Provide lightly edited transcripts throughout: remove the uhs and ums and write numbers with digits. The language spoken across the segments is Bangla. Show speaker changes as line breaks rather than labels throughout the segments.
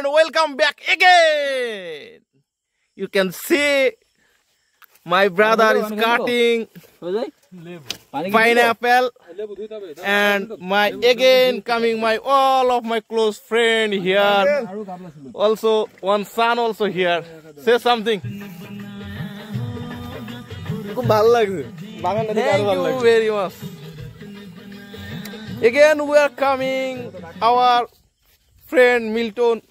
and welcome back again. You can see my brother is cutting pineapple, and all of my close friend here. Also one son also here. Say something. Thank you very much. Again we are coming our friend Milton,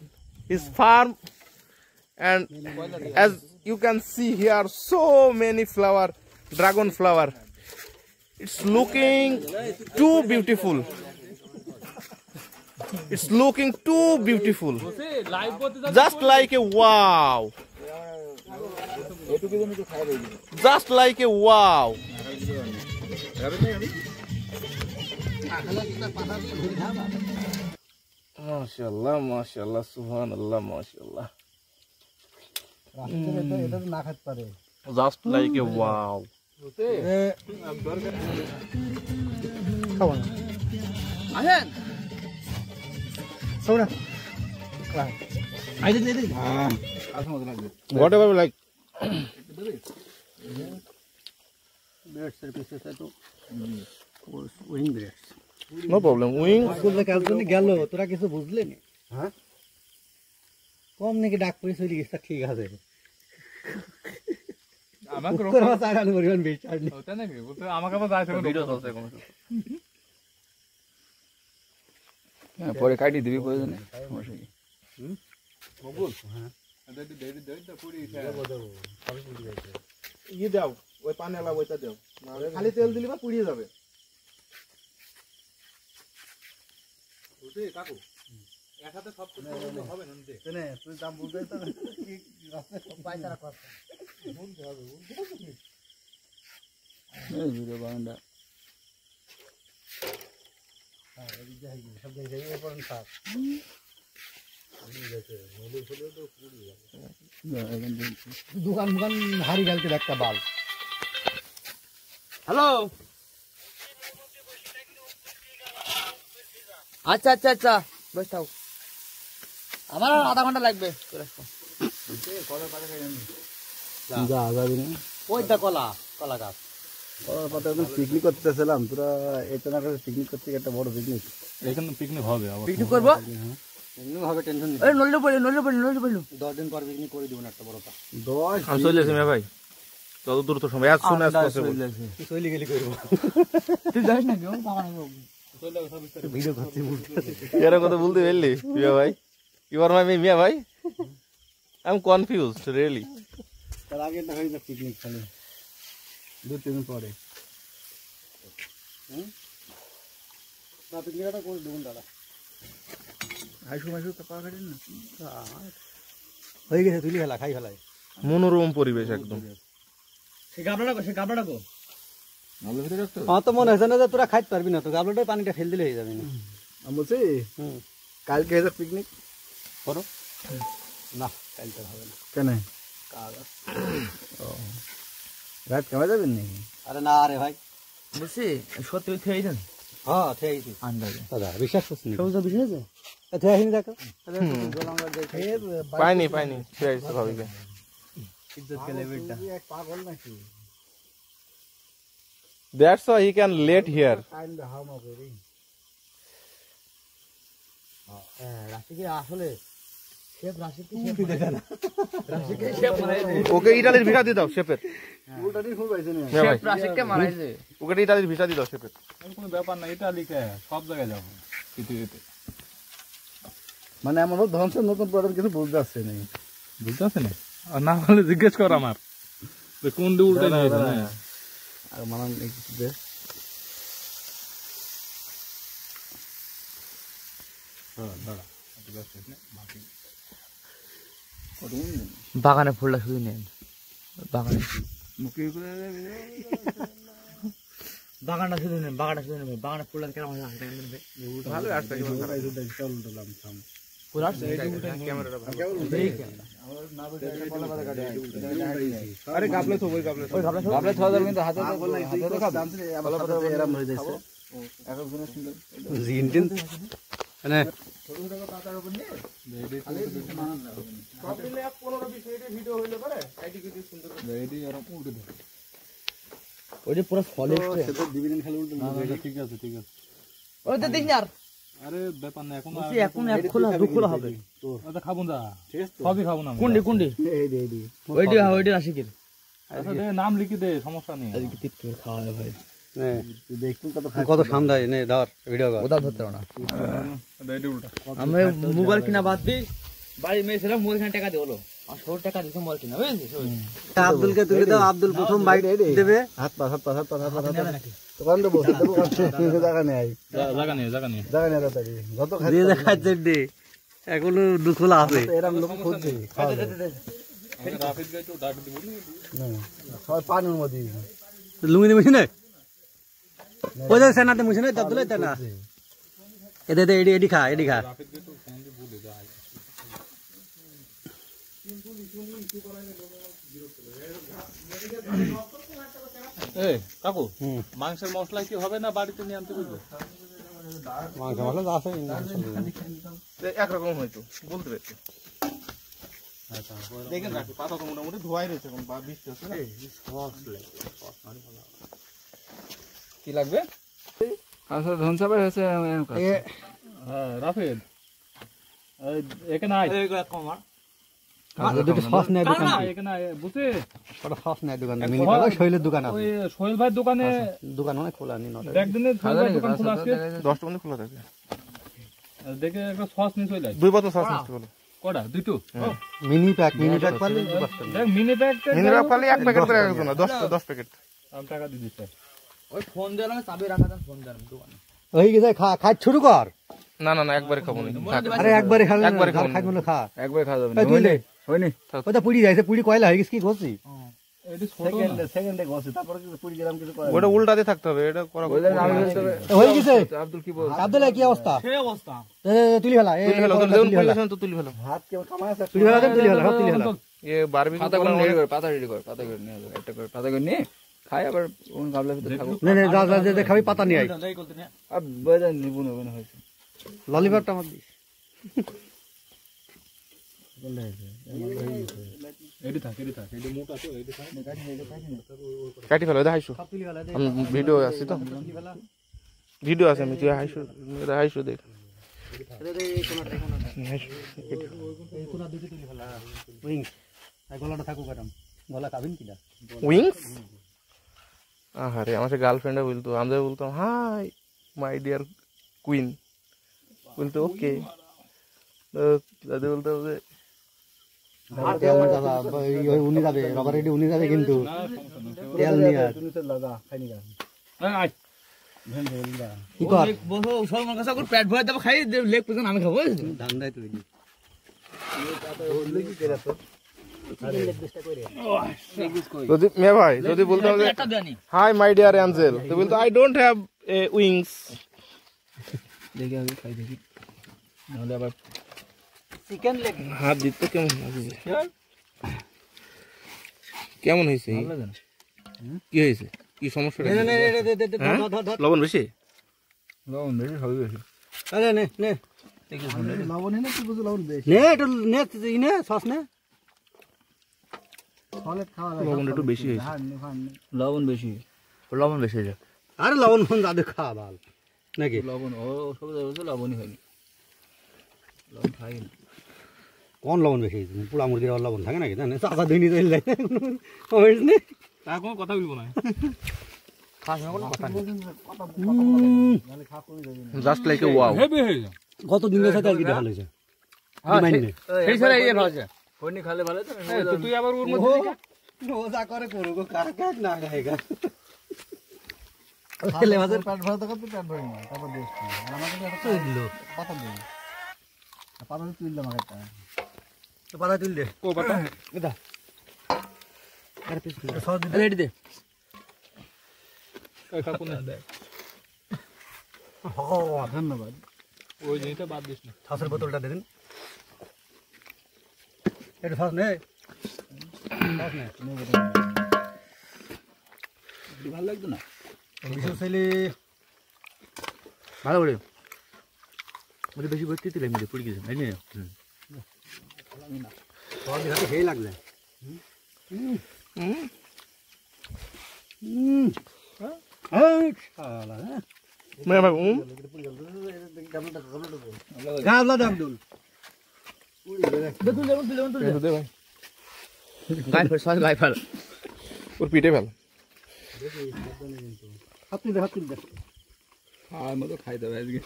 his farm, and as you can see here, so many flower, dragon flower. It's looking too beautiful. It's looking too beautiful. Just like a wow. Just like a wow. MashaAllah, MashaAllah, Subhanallah, MashaAllah. Just like a wow. Whatever we like. No problem. Wing.
তোরা কিছু বুঝলে নি? হ্যাঁ? কম নাকি ডাক পয়সা চলে গেছে ঠিক আছে। আমাকে রকম চাইরানি পরিমাণ বেশি চাইনি। ওটা নাকি? বলতে আমাকে আবার যাইছে ভিডিও চলছে কোন কিছু। হ্যাঁ পরে কাটি দিবি প্রয়োজনে। সমস্যা কি? মগুল। হ্যাঁ। দে পুরি খায়। ই দাও, ওই পানেলা ওইটা দাও। খালি তেল দিলি বা পুড়িয়ে যাবে। কাকু একসাথে সব কিছু হবে না নে তুই দাম বুঝাই তো কি রাস্তায় সব পায়তারা কর বুঝতে হবে এই ভিডিও বান্দা হ্যাঁ এই যাই সব যাই এই পরন সাপ আমি দেখে নদী ফুলে তো পুরি যাবে দোকান হারি গালতে একটা বাল হ্যালো আচ্ছা আচ্ছা আচ্ছা বস থাও আমার আধা ঘন্টা লাগবে কলা পাতা খাই আমি যা যাবি না ওইটা কলা গাছ কলা পাতা একদম পিকনিক করতেছিলাম তোরা এটা না করে পিকনিক করতে একটা বড় পিকনিক এখানে পিকনিক হবে আবার পিকনিক করব পিকনিক হবে টেনশন নেই এই নললে পড়ে 10 দিন পর পিকনিক করে দিব না একটা বড়টা 10 আমি চলে আসি ভাই তত দূর তো সময় আজ শুনে আসছে চলে গেলি করব তুই যাস না কেউ বাবা ভিডিও করতে এরা কথা বলতে পারলি মিয়া ভাই ইউ আর মাই মিয়া ভাই আই এম কনফিউজড রিয়েলি তার আগে না হইছে পিকনিক চলে 2-3 দিন পরে না পিকনিকটা করে দেব দাদা আইসু পাপা কাটেন না হয়ে গেছে তুলি খেলা খাই ফেলাই মনোরম পরিবেশ একদম সে গাবড়াটা গো তো মনে হয় না যে তোরা খাইতে পারবি না তো গাবলাটাই পানিটা ফেল দিলে হয়ে যাবে না আমি বলছি কালকে এসে পিকনিক করো না কালকে হবে না কেন রাত কেমন যাবেন নাকি আরে না রে ভাই বলছি সত্যি খেয়ে যান হ্যাঁ খেয়েছি আন্দাজে দাদা বিশ্বাস করছি সবুজ বিশ্বাস আছে আচ্ছা এখানে দেখো পাইনি খেয়েছি ভাবিকে ইজ্জত কে লেভেলটা এক পাগল নাকি That's why he can late here. ওকে ইটালির ভিসা দিয়ে দাও শেফের ওকে ইটালির ভিসা দিয়ে দাও শেফের কোনো ব্যাপার না ইটালিকে সব জায়গায় যাবো পৃথিবীতে মানে এমন ধ্বংসের নতুন প্রোডাক্ট কিছু বুঝতে আসছে না আর না হলে জিজ্ঞেস কর আমার কোন দিয়ে উল্টে নিয়েছে না আর মানান দে বাগানে ফুলটা শুধু নেন বাগানে বাগানটা শুধু নেন বাগানে ফুলটা কেমন ভালো আসছে আরে গাবলে তো ওই গাবলে তো কিন্তু হাতে তো বললে হাতে তো দাম ভালো কথা এরকম হয়ে যাচ্ছে এক এক জনের সুন্দর জিনটিন মানে ছোট ছোট পাতার উপর নিয়ে
সব মিলে 15-20 মিনিটের ভিডিও হইলে পারে আইডি কি সুন্দর
এডি আর উল্টে দে
ওইটা পুরো সলিড
সেটা দিবেন খালি উল্টে দে ঠিক আছে
ওইটা দেখ না আর
আরে ব্যাপার না এখন
এখন এক খোলা দু খোলা হবে
ওটা খাবো না ঠিক আছে সবই খাবো না
কুন্ডি
এই
ওইটা আশিকের
আচ্ছা দে নাম লিখে দে সমস্যা নেই
আজকে তিত করে খাওয়া হয় ভাই
কত সামদাই নে ধর ভিডিও কর
ওটা ধরতে না
এডি উল্টা
আমি মোবাইল কিনা বাদ দি বাড়ি মেয়েছিলাম মোবাইল কিনা টাকা দিয়ে হলো 800 টাকা দিছে মোবাইল কিনা বুঝছিস
আব্দুলকে তুলে দাও আব্দুল প্রথম বাইট দেবে হাত পা দোকান দেবো জায়গা নেই
জায়গা নেই
তাড়াতাড়ি যত খাই দেখাচ্ছে দে এখনো দুখলা আছে এরকম লোক খুঁজছে রাফিদ গাই তো ডাক দিব না সব পানির মধ্যে লুঙ্গি দিবি না ওই যে সেনাতে মুছে না দাদুলে তা না এদে দে এডি খা রাফিদ গাই তো ফোন দিয়ে বলে দাও
এই কাকু মাংসের মশলা কি হবে না বাড়িতে নিয়ে আনতে বলবো
মাংস মশলা আছে
একরকম হয়তো বলতে পারছি
আচ্ছা
দেখেন রাখি পাতা তো মোটামুটি ধোয়াই রয়েছে এখন বা বৃষ্টি হচ্ছে না কি লাগবে
আচ্ছা ধনসাবাই হয়েছে
হ্যাঁ রাফিদ এখানে আয়
কমার
দুটো সস নেয় দোকান
এখানে বুঝে
ওটা সস নেয় দোকান মিনি শৈলের দোকান আছে
ওই সোহেল ভাই দোকানে
দোকান মানে খোলা নি নটা
একদিনে সোহেল ভাই দোকান খোলা আছে
10টা পর্যন্ত খোলা থাকে
দেখে একটা সস নিয়ে চলে আসে
2 বোতল সস নিতে বলো
কটা দুটো
মিনি প্যাক পারলে
দেখ মিনি প্যাক
পালে এক প্যাকেট করে রাখছো না 10 প্যাকেট
আমি টাকা দিয়ে দিচ্ছি ওই ফোন দিলাম চাবি রাখা দেন ফোন দিলাম দোকানে
ওই গেছে খা শুরু কর
না একবারে খাবো না
আরে একবারে খা
একবারে খাবো
খাই বলে খা
একবার খাওয়া যাবে
তুই লে
হয়নি
ওটা পুড়ি যাইছে পুড়ি কয়লা হয়ে গেছে কি করছিস
এটি ছোট
সেকেন্ডে গছে তারপর কিছু পুড়ি গেলাম কিছু করে
ওটা উল্টাতে থাকতে হবে এটা করা
হয়ে গেছে
আব্দুল কি বল
আব্দুল কি অবস্থা
সেই অবস্থা
তুলি ফেলা
তুলি ফেলো
হাত কেউ কামায় আছে তুলি ফেলা তুলি ফেলা
এ বারবিকিউ
পাতা করে রেডি কর পাতা করে নিয়ে যাও একটা করে পাতা করে নিয়ে খাই আবার কোন গাবলা ভিতরে খাবো
নে যা খাবি পাতা নিয়ে আই
আর বয়দা নিবু না হইছে
ললিপপটা আমার দিস
এডি থাক এডি মোটা তো এডি থাক
কাটি ফেলো দেখাইছো আমি ভিডিও আছে তো ভিডিও আছে আমি তুই দেখাইছো দেখ
গলাটা থাকুক গলা খাবেন কিনা
উইংস আরে আমার গার্লফ্রেন্ডে বলতো আমরা বলতাম হাই মাই ডিয়ার কুইন বলতো ওকে দাদা বলতো
উনি যাবে রবার রেডি উনি যাবে কিন্তু তেল নিয়ে কি কর
বসো সলমান কাছে করে পেট ভরে দেব খাই লেগ পর্যন্ত আমি খাবো
ধান্দাই তুই
যদি মে ভাই যদি বলতাম যে হাই মাই ডিয়ার অ্যাঞ্জেল তো বলতো I don't have a wings
দেখি আমি খাই দেখি নাহলে আবার
চিকেন লেগ
হাত দিতে কেমন লাগছে কেমন হয়েছে কি হয়েছে কি সমস্যা লবণ বেশি
লবণ বেশি সবই বেশি
আরে নে লবণ নে তুই বুঝ লবণ বেশি নে একটু নে সস নে
লবণ একটু বেশি হয়েছে
লবণ বেশি হয়েছে
আরে লবণ ফোন যাদের খা ভাল নাকি
লবণ ও সব লবণই হয়নি লবণ খাইনি
কোন লবণ বেশি পোড়া মুরগির লবণ থাকে নাকি জানে চাচা ধুনি চলে কমেন্টস নে
তা কোনো কথা বলবো না
just like a wow
heavy হয়ে যায়
কত দিন ধরে তেল কিটা ভালো হইছে
সেই সারা ইয়ে ভালো আছে হয়নি খালে ভালো তো তুই আবার ওর মধ্যে
রোজা করে করুগো কাকা না খায়গা খেলে মাছের পেট ভরা তো কত পেট ভরে না তারপর দেখ আর আমাকে একটা তুইল পাতা দে পাতা তুইল আমাকে একটা পাতা তুইল দে
কো পাতা
এটা আর পিস
সব রেডি দে কাকু না দে
ধন্যবাদ
ওই জিনিসটা বাদ দিস না
ছাসের বোতলটা দে দিন এটা ছাস নে
ভালো লাগতো না
বিশেষ চাইলে ভালো করে
ওটা বেশি ভর্তি দিলে মিলে পড়ে গেছে এই নে
সবই হাতে খেয়ে লাগবে
मैं भाई
গাবলা দাম দুল
दे भाई
গাই ফেল সব গাই ফেল
और पीटे फैल
হাত তুলে
আর মতো খাই দেবে আজকে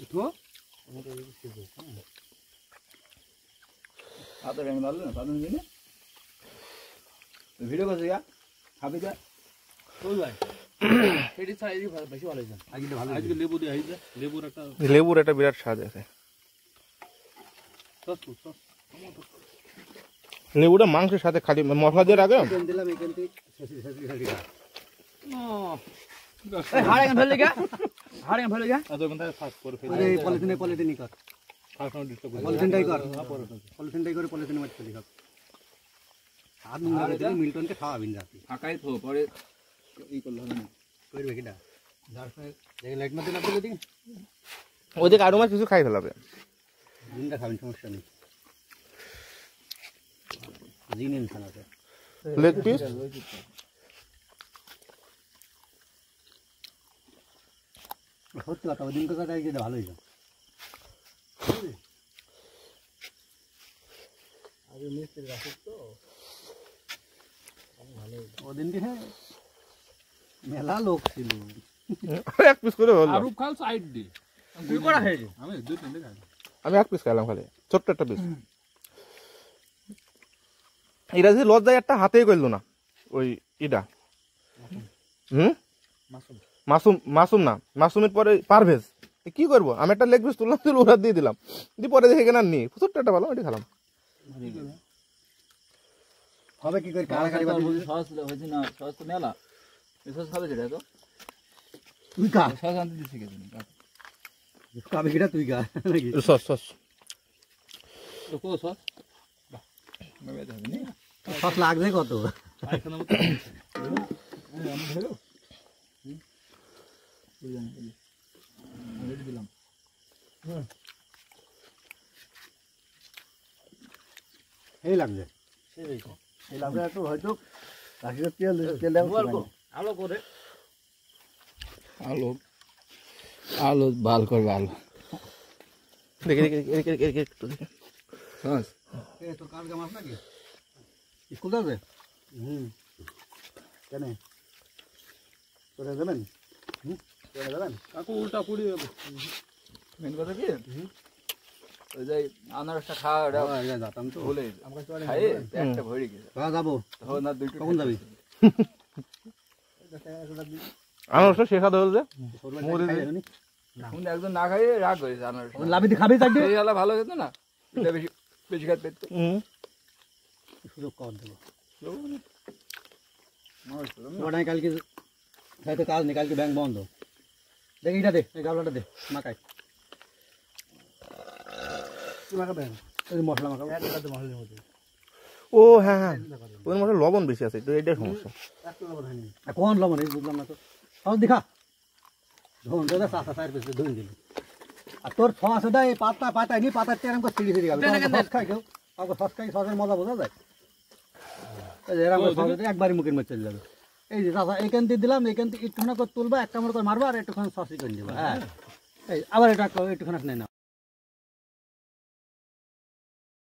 উঠো
আতো রেন ভালো না পাদন দিনে ভিডিও করছে গা খাবি যা ওই ভাই এডি ছাই বেশি ভালো হইছে
আজকে ভালো
আজকে লেবু দিয়ে আইছে লেবুর একটা
लेबूर একটা বিরাট স্বাদ আছে
সস
লেবুটা মাংসের সাথে খালি মশলা দিয়ে রাখে
তেল দিলাম এখান থেকে শেষি খালি
হাড়ে গান ফেললে গা হাড়ে গান ফেললে গা
আদর বন্ধা ফাস্ট করে ফেলে এই পলিথিনই কর পলিথিনটাই কর পলিথিনটাই করে পলিথিনে মাছ ফেলি কর হাত নোংরা করে দিলে মিল্টনকে খাওয়াবিন রাতে
ফাঁকাই তো পরে ই করলে হবে না
করবে কিনা দেখে লাইট মারতে না পেলে দিন
ওদিকে আরো মাছ কিছু খাই ফেলাবে
দিনটা খাবেন সমস্যা নেই দিন ইনসান আছে
লেগ পিস
সত্যি কথা ওই দিনটা কাটাই গেলে ভালোই যায় আগে মিস্ত্রি রাখি তো ওদিনকে মেলা লোক ছিল
এক পিস করে হলো
আর খাল সাইড দি তুই করা হয়েছে আমি দুই তিনটে খাই
আমি এক পিস খাইলাম খালি ছোট্ট একটা পিস এটা যে লজ্জায় একটা হাতেই করলো না ওই ইটা মাসুম মাসুম না মাসুমের পরে পারভেজ কি করবো আমি একটা লেগ পিস তুললাম তুলে ওরা দিয়ে দিলাম দিয়ে পরে দেখে কেন নি ছোট্ট একটা ভালো এটি খেলাম
হবে কি করে কারা খালি বাদ
সস হইছে না সস তো মেলা সস খাবে যেটা তো
তুই কা
সস আনতে দিছি কেন
কাবে কিটা তুই কা নাকি
সস সস
তো কো সস মেবে দেবে নি
সস লাগবে কত
আইখানে মত আমি ধরো দিলাম
এই লাগবে এই লাগবে একটু হয়তো রাশির তেল তেল দাও
আলো করে আলো আলো ভাল করবে আলো
দেখে দেখে দেখে দেখে দেখে
সস
এ তো কার গামাস নাকি স্কুল যাবে কেন করে দেবেন করে দেবেন
কাকু উল্টা পুড়ি মেন কথা কি ওই যে আনারসটা খাওয়া
যাতাম তো
ভুলে খাই একটা ভরে গেছে
যাবো
তখন আর দুটো
কখন যাবি
আনারস শেখা দেওয়া যে
এখন একজন না খাই রাগ হয়েছে আনারস
লাভিতে খাবি থাকবে
এই আলা ভালো হতো না এটা বেশি বেশি খাতে পেতো
সুযোগ কর দেবো ওটাই কালকে হয়তো কাজ নেই কালকে ব্যাংক বন্ধ দেখ এইটা দে এই গাবলাটা দে মাখাই মাখাবেন ওই মশলা মাখাবো একটাতে মশলার মধ্যে
ও হ্যাঁ হ্যাঁ ওর মধ্যে লবণ বেশি আছে তো এটাই সমস্যা
কোন লবণ এই বুঝলাম না তো সব দেখা ধন দাদা সাসা সাইড পেছে ধন দিল আর তোর ছস দাই পাতা পাতা নি পাতা তেরম করে সিঁড়ি সিঁড়ি গাবে সস খাই কেউ কাউকে সস খাই সসের মজা বোঝা যায় এরকম সস একবারই মুখের মধ্যে চলে যাবে এই যে সাসা এখান দিয়ে দিলাম এখান থেকে একটুখানি করে তুলবা একটা মতো করে মারবা আর একটুখানি সসই করে দিবা হ্যাঁ এই আবার একটুখানি নেই না